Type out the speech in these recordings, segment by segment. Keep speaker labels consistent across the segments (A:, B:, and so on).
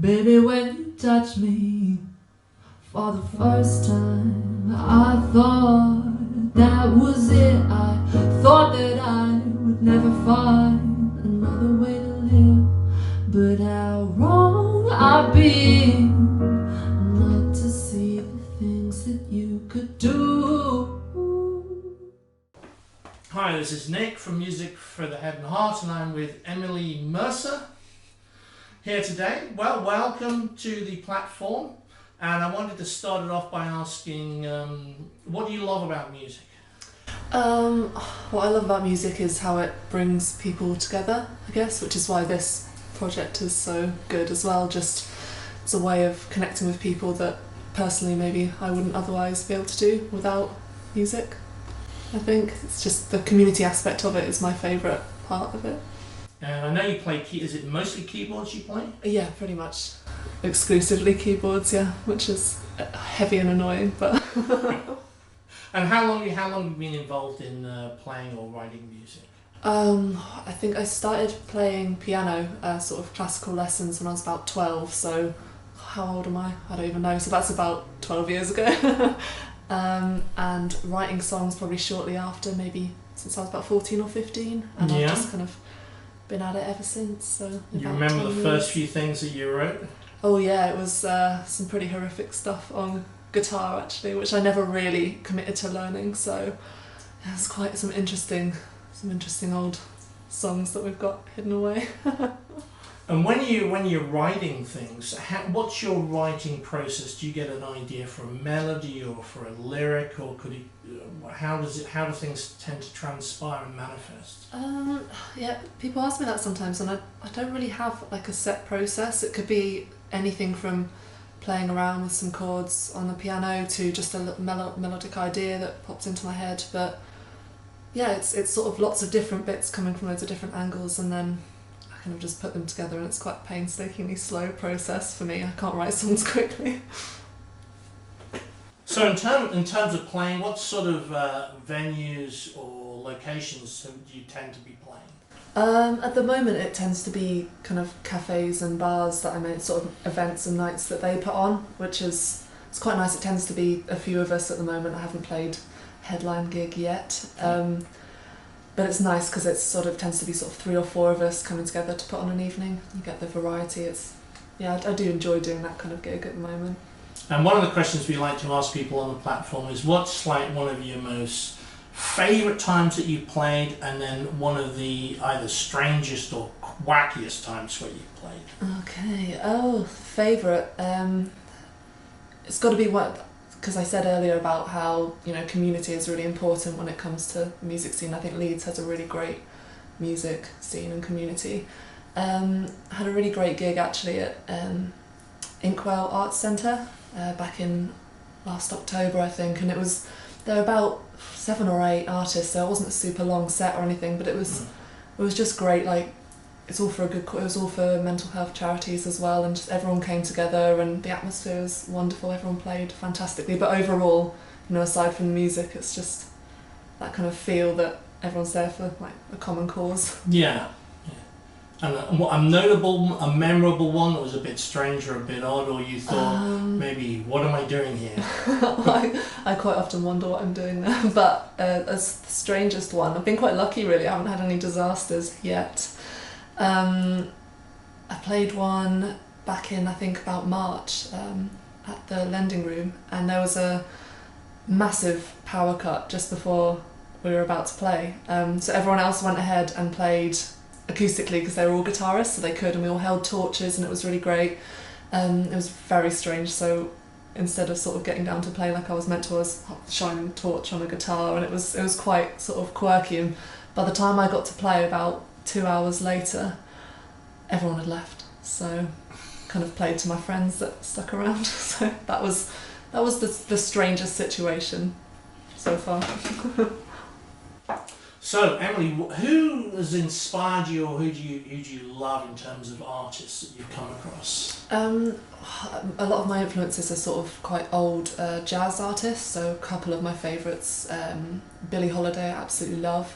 A: Baby, when you touch me for the first time, I thought that was it. I thought that I would never find another way to live. But how wrong I've been not to see the things that you could do.
B: Hi, this is Nick from Music for the Head and Heart, and I'm with Emily Mercer here today. Well, welcome to the platform, and I wanted to start it off by asking, what do you love about music?
C: What I love about music is how it brings people together, I guess, which is why this project is so good as well. Just it's a way of connecting with people that personally maybe I wouldn't otherwise be able to do without music. I think it's just the community aspect of it is my favourite part of it.
B: And I know you play is it mostly keyboards you play?
C: Yeah, pretty much exclusively keyboards, yeah, which is heavy and annoying, but...
B: And how long have you been involved in playing or writing music?
C: I think I started playing piano, sort of classical lessons when I was about 12, so how old am I? I don't even know, so that's about 12 years ago. And writing songs probably shortly after, maybe since I was about 14 or 15, and I've just kind of been at it ever since. So
B: you remember the first few things that you wrote?
C: Oh yeah, it was some pretty horrific stuff on guitar actually, which I never really committed to learning, so yeah, it's quite some interesting old songs that we've got hidden away.
B: And when you're writing things, what's your writing process? Do you get an idea for a melody or for a lyric, or how do things tend to transpire and manifest?
C: Yeah, people ask me that sometimes, and I don't really have like a set process. It could be anything from playing around with some chords on the piano to just a melodic idea that pops into my head. But yeah, it's sort of lots of different bits coming from loads of different angles, and then I kind of just put them together, and it's quite a painstakingly slow process for me. I can't write songs quickly.
B: So in terms of playing, what sort of venues or locations do you tend to be playing?
C: At the moment it tends to be kind of cafes and bars that I'm at, sort of events and nights that they put on, which is it's quite nice. It tends to be a few of us at the moment. I haven't played a headline gig yet. But it's nice because it sort of tends to be sort of 3 or 4 of us coming together to put on an evening. You get the variety. I do enjoy doing that kind of gig at the moment.
B: And one of the questions we like to ask people on the platform is, what's like one of your most favourite times that you played, and then one of the either strangest or wackiest times where you played?
C: Okay. Oh, favourite. It's got to be what. Because I said earlier about how, community is really important when it comes to the music scene. I think Leeds has a really great music scene and community. I had a really great gig actually at Inkwell Arts Centre back in last October, I think, and there were about 7 or 8 artists, so it wasn't a super long set or anything, but it was just great. Like, it was all for mental health charities as well, and just everyone came together, and the atmosphere was wonderful. Everyone played fantastically, but overall, aside from the music, it's just that kind of feel that everyone's there for like a common cause.
B: Yeah. And a memorable one that was a bit strange or a bit odd, or you thought maybe, what am I doing here?
C: I quite often wonder what I'm doing there, but as the strangest one, I've been quite lucky really. I haven't had any disasters yet. I played one back in, I think, about March at the Lending Room, and there was a massive power cut just before we were about to play. So everyone else went ahead and played acoustically because they were all guitarists, so they could, and we all held torches, and it was really great. It was very strange, so instead of sort of getting down to play like I was meant to, I was shining a torch on a guitar, and it was quite sort of quirky, and by the time I got to play about 2 hours later, everyone had left, so kind of played to my friends that stuck around. So that was the strangest situation so far.
B: So Emily, who has inspired you, or who do you love in terms of artists that you've come across?
C: A lot of my influences are sort of quite old jazz artists, so a couple of my favourites, Billie Holiday I absolutely love.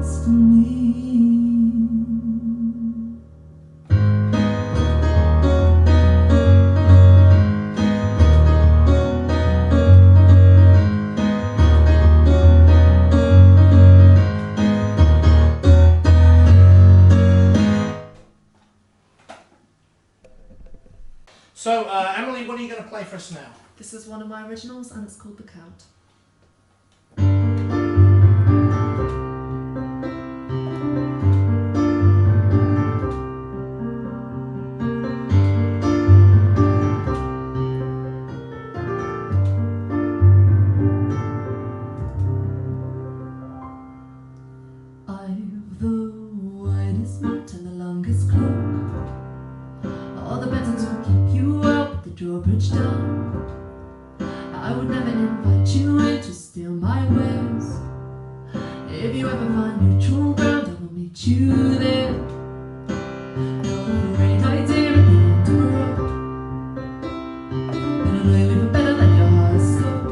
A: close to me.
B: So, Emily, what are you going to play for us now?
C: This is one of my originals and it's called The Count.
A: I've the widest moat and the longest cloak, all the better to keep you out the drawbridge down. I would never invite you in to steal my wares. If you ever find neutral ground, I will meet you there. No great idea at the end of a rope, but I know you live better than your horoscope.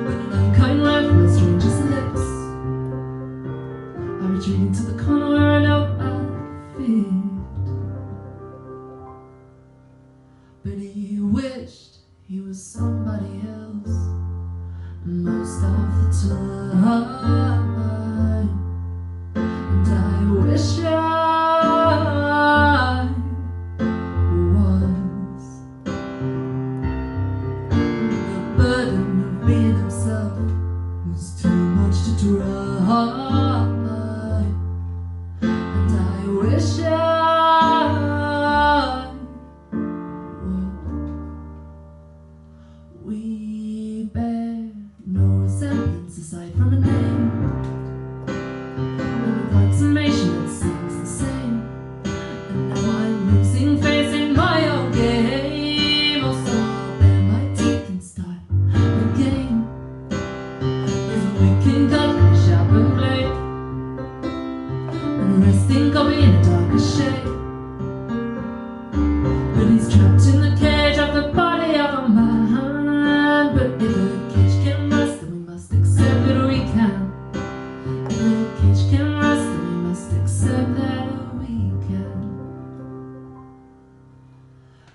A: But an unkind word from a stranger's lips, I'm retreating to the corner where I know I'll fit. But he wished he was somebody else most of the time, and I wish I was. The burden of being himself was too much to try, and I wish I would. We bear no resemblance aside from a name, and approximation it seems the same. And now I'm losing faith in my own game. Also, I'll bare my teeth and start again. There's a winking gun and a sharpened blade, and a resting copy in a darker shade. But he's trapped in the cage of the body of a man. But if the cage can rust, then we must accept that we can. If the cage can rust, then we must accept that we can.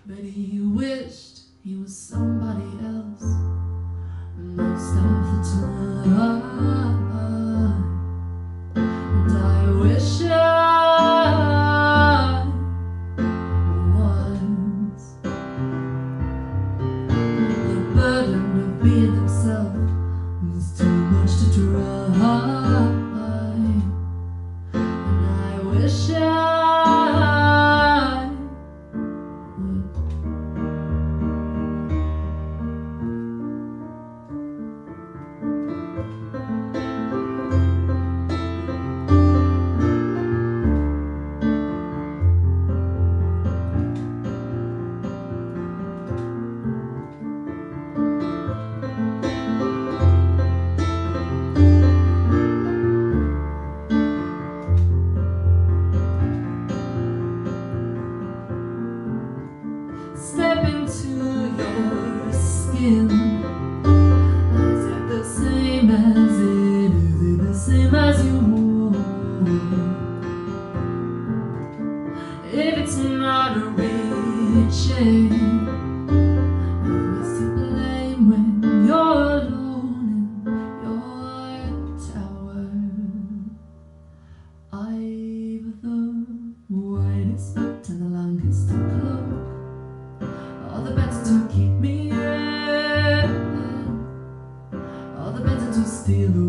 A: But he wished he was somebody else most of the time, and I wish I was. The burden of being himself was too much to try, and I wish I would. Step into your skin. Is it the same as it? Is it the same as you want? If it's not a reaching, who is to blame when you're alone in your tower? I've the widest foot and the longest cloak, all the better to keep me in, all the better to steal away.